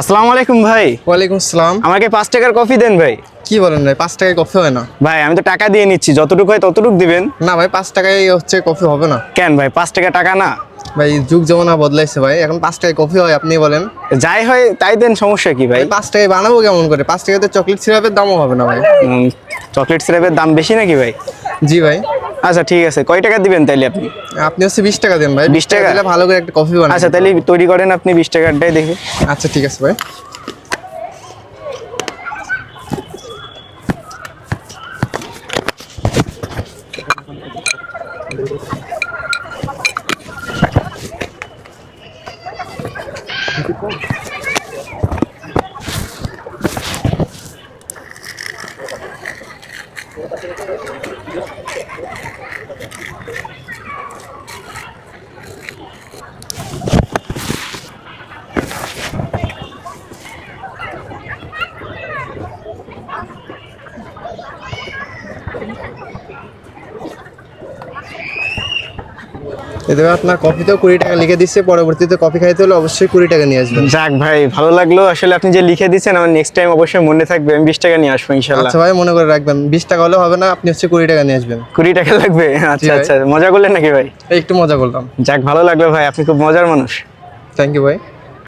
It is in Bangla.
আসসালামু আলাইকুম ভাই। ওয়ালাইকুম আসসালাম। আমাকে 5 টাকার কফি দেন ভাই। কি বলেন ভাই, 5 টাকায় কফি হয় না? ভাই আমি তো টাকা দিয়ে নিচ্ছি, যতটুকু হয় ততটুকু দিবেন। না ভাই, 5 টাকায় হচ্ছে কফি হবে না। কেন ভাই, 5 টাকা টাকা না? ভাই যুগ জমানা বদলাইছে ভাই, এখন 5 টাকায় কফি হয় আপনি বলেন? যাই হয় তাই দেন, সমস্যা কি ভাই? 5 টাকায় বানাবো কেমন করে? 5 টাকাতে চকলেট সিরাপের দামও হবে না ভাই। চকলেট সিরাপের দাম বেশি নাকি ভাই? জি ভাই। আচ্ছা ঠিক আছে, কয় টাকা দিবেন তাইলে আপনি? আপনি হচ্ছে 20 টাকা দেন ভাই। 20 টাকা দিলে ভালো করে একটা কফি বানাবেন। আচ্ছা তাহলে তৈরি করেন আপনি 20 টাকারটাই দেখি। আচ্ছা ঠিক আছে ভাই। এতে আপনার কফিতেও 20 টাকা লিখে দিচ্ছে, পরবর্তীতে কফি খাইতে হলে অবশ্যই 20 টাকা নিয়ে আসবেন। যাক ভাই, ভালো লাগলো আসলে, আপনি যে লিখে দিচ্ছেন আমার নেক্সট টাইম অবশ্যই মনে থাকবে। আমি 20 টাকা নিয়ে আসবো ইনশাআল্লাহ। আচ্ছা ভাই, মনে করে রাখবেন, 20 টাকা হলে হবে না, আপনি হচ্ছে 20 টাকা নিয়ে আসবেন। 20 টাকা লাগবে? আচ্ছা ভাই। আচ্ছা, মজা করলেন নাকি ভাই? একটু মজা করলাম। যাক ভালো লাগলো ভাই, আপনি খুব মজার মানুষ। থ্যাংক ইউ ভাই।